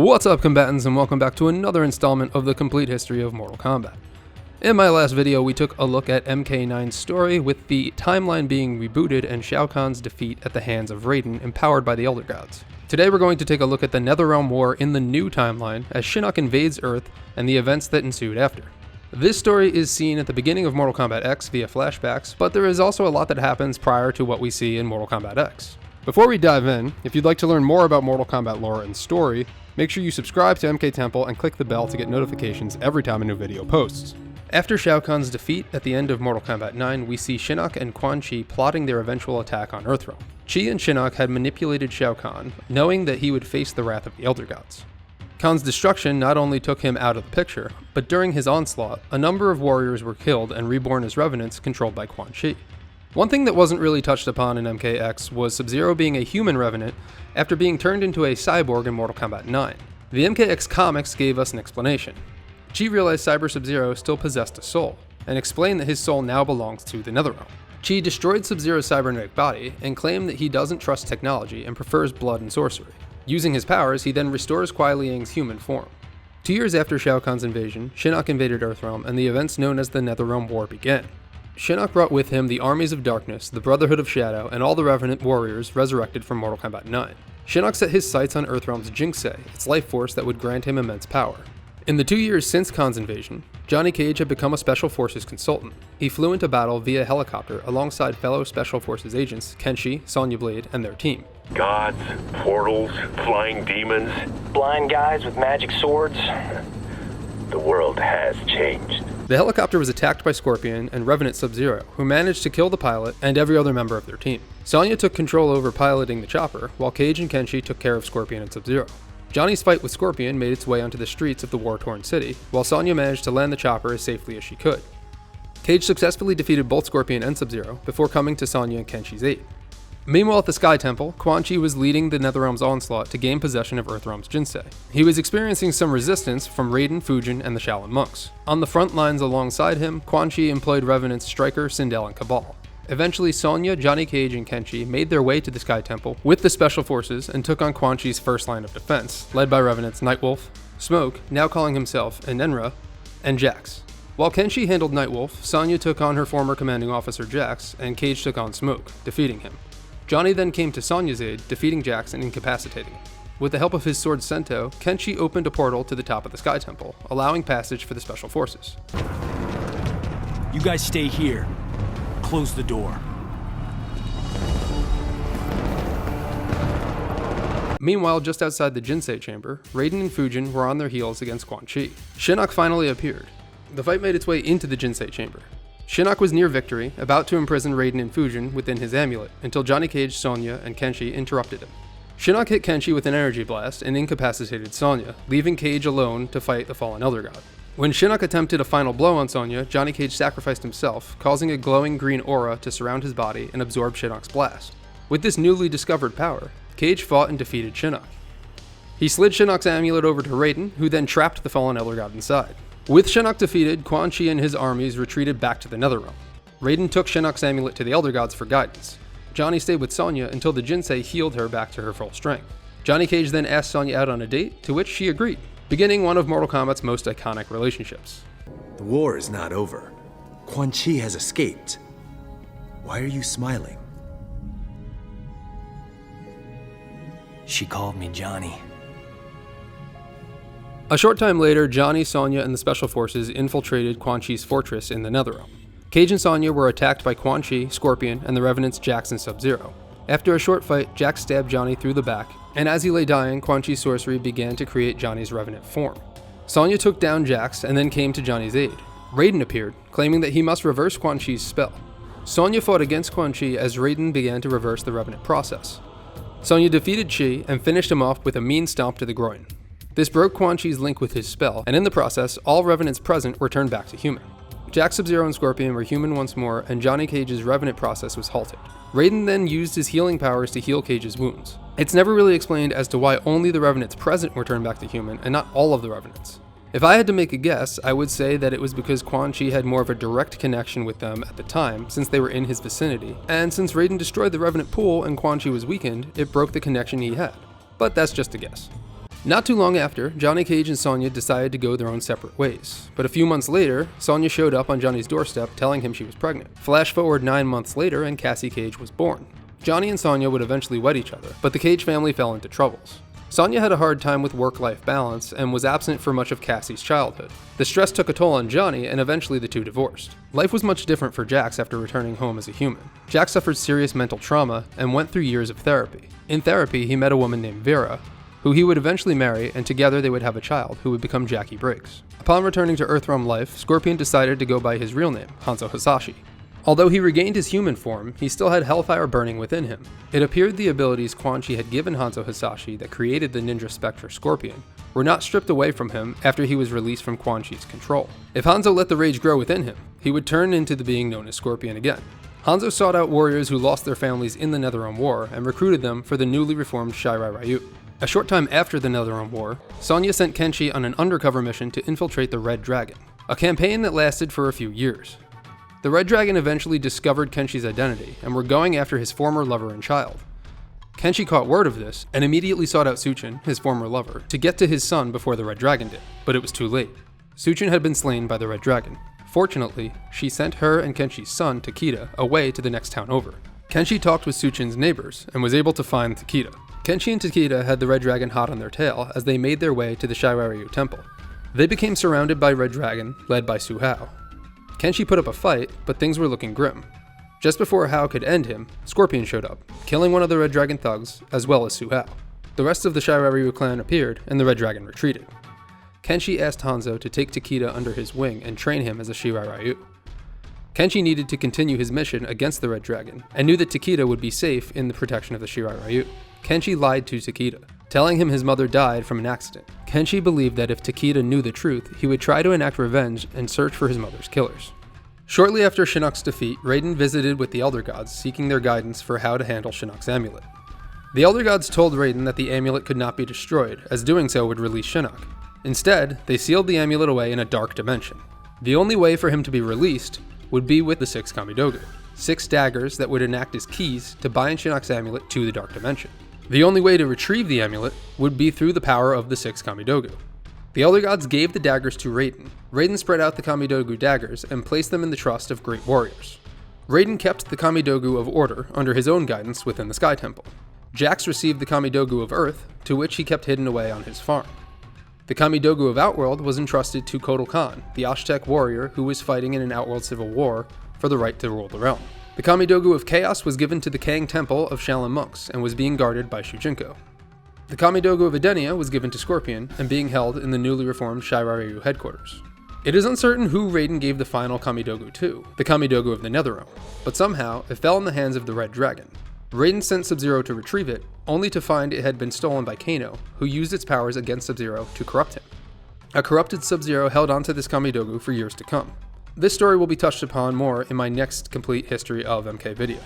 What's up, combatants, and welcome back to another installment of the complete history of Mortal Kombat. In my last video, we took a look at MK9's story, with the timeline being rebooted and Shao Kahn's defeat at the hands of Raiden, empowered by the Elder Gods. Today we're going to take a look at the Netherrealm War in the new timeline, as Shinnok invades Earth and the events that ensued after. This story is seen at the beginning of Mortal Kombat X via flashbacks, but there is also a lot that happens prior to what we see in Mortal Kombat X. Before we dive in, if you'd like to learn more about Mortal Kombat lore and story, make sure you subscribe to MK Temple and click the bell to get notifications every time a new video posts. After Shao Kahn's defeat at the end of Mortal Kombat 9, we see Shinnok and Quan Chi plotting their eventual attack on Earthrealm. Chi and Shinnok had manipulated Shao Kahn, knowing that he would face the wrath of the Elder Gods. Kahn's destruction not only took him out of the picture, but during his onslaught, a number of warriors were killed and reborn as revenants controlled by Quan Chi. One thing that wasn't really touched upon in MKX was Sub-Zero being a human revenant after being turned into a cyborg in Mortal Kombat 9. The MKX comics gave us an explanation. Chi realized Cyber Sub-Zero still possessed a soul, and explained that his soul now belongs to the Netherrealm. Chi destroyed Sub-Zero's cybernetic body and claimed that he doesn't trust technology and prefers blood and sorcery. Using his powers, he then restores Kuai Liang's human form. 2 years after Shao Kahn's invasion, Shinnok invaded Earthrealm and the events known as the Netherrealm War began. Shinnok brought with him the Armies of Darkness, the Brotherhood of Shadow, and all the Revenant warriors resurrected from Mortal Kombat 9. Shinnok set his sights on Earthrealm's Jinsei, its life force that would grant him immense power. In the 2 years since Kahn's invasion, Johnny Cage had become a Special Forces consultant. He flew into battle via helicopter alongside fellow Special Forces agents Kenshi, Sonya Blade, and their team. Gods, portals, flying demons, blind guys with magic swords. the world has changed. The helicopter was attacked by Scorpion and Revenant Sub-Zero, who managed to kill the pilot and every other member of their team. Sonya took control over piloting the chopper, while Cage and Kenshi took care of Scorpion and Sub-Zero. Johnny's fight with Scorpion made its way onto the streets of the war-torn city, while Sonya managed to land the chopper as safely as she could. Cage successfully defeated both Scorpion and Sub-Zero before coming to Sonya and Kenshi's aid. Meanwhile, at the Sky Temple, Quan Chi was leading the Netherrealm's onslaught to gain possession of Earthrealm's Jinsei. He was experiencing some resistance from Raiden, Fujin, and the Shaolin monks. On the front lines alongside him, Quan Chi employed Revenants Stryker, Sindel, and Cabal. Eventually, Sonya, Johnny Cage, and Kenshi made their way to the Sky Temple with the Special Forces and took on Quan Chi's first line of defense, led by Revenants Nightwolf, Smoke, now calling himself Enenra, and Jax. While Kenshi handled Nightwolf, Sonya took on her former commanding officer Jax, and Cage took on Smoke, defeating him. Johnny then came to Sonya's aid, defeating Jax and incapacitating him. With the help of his sword Sento, Kenshi opened a portal to the top of the Sky Temple, allowing passage for the Special Forces. You guys stay here. Close the door. Meanwhile, just outside the Jinsei chamber, Raiden and Fujin were on their heels against Quan Chi. Shinnok finally appeared. The fight made its way into the Jinsei chamber. Shinnok was near victory, about to imprison Raiden and Fujin within his amulet, until Johnny Cage, Sonya, and Kenshi interrupted him. Shinnok hit Kenshi with an energy blast and incapacitated Sonya, leaving Cage alone to fight the fallen Elder God. When Shinnok attempted a final blow on Sonya, Johnny Cage sacrificed himself, causing a glowing green aura to surround his body and absorb Shinnok's blast. With this newly discovered power, Cage fought and defeated Shinnok. He slid Shinnok's amulet over to Raiden, who then trapped the fallen Elder God inside. With Shinnok defeated, Quan Chi and his armies retreated back to the Netherrealm. Raiden took Shinnok's amulet to the Elder Gods for guidance. Johnny stayed with Sonya until the Jinsei healed her back to her full strength. Johnny Cage then asked Sonya out on a date, to which she agreed, beginning one of Mortal Kombat's most iconic relationships. The war is not over. Quan Chi has escaped. Why are you smiling? She called me Johnny. A short time later, Johnny, Sonya, and the Special Forces infiltrated Quan Chi's fortress in the Netherrealm. Cage and Sonya were attacked by Quan Chi, Scorpion, and the Revenants Jax and Sub-Zero. After a short fight, Jax stabbed Johnny through the back, and as he lay dying, Quan Chi's sorcery began to create Johnny's Revenant form. Sonya took down Jax and then came to Johnny's aid. Raiden appeared, claiming that he must reverse Quan Chi's spell. Sonya fought against Quan Chi as Raiden began to reverse the Revenant process. Sonya defeated Chi and finished him off with a mean stomp to the groin. This broke Quan Chi's link with his spell, and in the process, all Revenants present were turned back to human. Jax, Sub-Zero, and Scorpion were human once more, and Johnny Cage's Revenant process was halted. Raiden then used his healing powers to heal Cage's wounds. It's never really explained as to why only the Revenants present were turned back to human, and not all of the Revenants. If I had to make a guess, I would say that it was because Quan Chi had more of a direct connection with them at the time, since they were in his vicinity, and since Raiden destroyed the Revenant pool and Quan Chi was weakened, it broke the connection he had. But that's just a guess. Not too long after, Johnny Cage and Sonya decided to go their own separate ways. But a few months later, Sonya showed up on Johnny's doorstep telling him she was pregnant. Flash forward 9 months later and Cassie Cage was born. Johnny and Sonya would eventually wed each other, but the Cage family fell into troubles. Sonya had a hard time with work-life balance and was absent for much of Cassie's childhood. The stress took a toll on Johnny, and eventually the two divorced. Life was much different for Jax after returning home as a human. Jax suffered serious mental trauma and went through years of therapy. In therapy, he met a woman named Vera, who he would eventually marry, and together they would have a child who would become Jackie Briggs. Upon returning to Earthrealm life, Scorpion decided to go by his real name, Hanzo Hasashi. Although he regained his human form, he still had hellfire burning within him. It appeared the abilities Quan Chi had given Hanzo Hasashi that created the Ninja Spectre Scorpion were not stripped away from him after he was released from Quan Chi's control. If Hanzo let the rage grow within him, he would turn into the being known as Scorpion again. Hanzo sought out warriors who lost their families in the Netherrealm War and recruited them for the newly reformed Shirai Ryu. A short time after the Netherrealm War, Sonya sent Kenshi on an undercover mission to infiltrate the Red Dragon, a campaign that lasted for a few years. The Red Dragon eventually discovered Kenshi's identity and were going after his former lover and child. Kenshi caught word of this and immediately sought out Suchin, his former lover, to get to his son before the Red Dragon did, but it was too late. Suchin had been slain by the Red Dragon. Fortunately, she sent her and Kenshi's son, Takeda, away to the next town over. Kenshi talked with Suchin's neighbors and was able to find Takeda. Kenshi and Takeda had the Red Dragon hot on their tail as they made their way to the Shirai Ryu temple. They became surrounded by Red Dragon, led by Su Hao. Kenshi put up a fight, but things were looking grim. Just before Hao could end him, Scorpion showed up, killing one of the Red Dragon thugs, as well as Su Hao. The rest of the Shirai Ryu clan appeared, and the Red Dragon retreated. Kenshi asked Hanzo to take Takeda under his wing and train him as a Shirai Ryu. Kenshi needed to continue his mission against the Red Dragon, and knew that Takeda would be safe in the protection of the Shirai Ryu. Kenshi lied to Takeda, telling him his mother died from an accident. Kenshi believed that if Takeda knew the truth, he would try to enact revenge and search for his mother's killers. Shortly after Shinnok's defeat, Raiden visited with the Elder Gods, seeking their guidance for how to handle Shinnok's amulet. The Elder Gods told Raiden that the amulet could not be destroyed, as doing so would release Shinnok. Instead, they sealed the amulet away in a dark dimension. The only way for him to be released would be with the 6 Kamidogu, 6 daggers that would enact as keys to bind Shinnok's amulet to the dark dimension. The only way to retrieve the amulet would be through the power of the 6 Kamidogu. The Elder Gods gave the daggers to Raiden. Raiden spread out the Kamidogu daggers and placed them in the trust of great warriors. Raiden kept the Kamidogu of Order under his own guidance within the Sky Temple. Jax received the Kamidogu of Earth, to which he kept hidden away on his farm. The Kamidogu of Outworld was entrusted to Kotal Khan, the Aztec warrior who was fighting in an Outworld civil war for the right to rule the realm. The Kamidogu of Chaos was given to the Kang Temple of Shaolin monks and was being guarded by Shujinko. The Kamidogu of Edenia was given to Scorpion and being held in the newly reformed Shirai Ryu headquarters. It is uncertain who Raiden gave the final Kamidogu to, the Kamidogu of the Netherrealm, but somehow it fell in the hands of the Red Dragon. Raiden sent Sub-Zero to retrieve it, only to find it had been stolen by Kano, who used its powers against Sub-Zero to corrupt him. A corrupted Sub-Zero held onto this Kamidogu for years to come. This story will be touched upon more in my next complete history of MK video.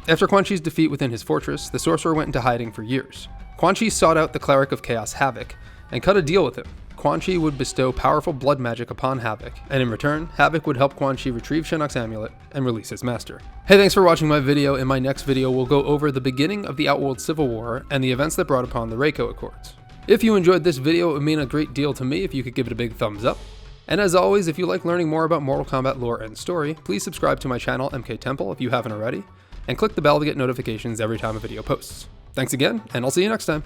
After Quan Chi's defeat within his fortress, the sorcerer went into hiding for years. Quan Chi sought out the cleric of Chaos Havoc and cut a deal with him. Quan Chi would bestow powerful blood magic upon Havoc, and in return, Havoc would help Quan Chi retrieve Shinnok's amulet and release his master. Hey, thanks for watching my video. In my next video, we'll go over the beginning of the Outworld Civil War and the events that brought upon the Reiko Accords. If you enjoyed this video, it would mean a great deal to me if you could give it a big thumbs up. And as always, if you like learning more about Mortal Kombat lore and story, please subscribe to my channel, MK Temple, if you haven't already, and click the bell to get notifications every time a video posts. Thanks again, and I'll see you next time.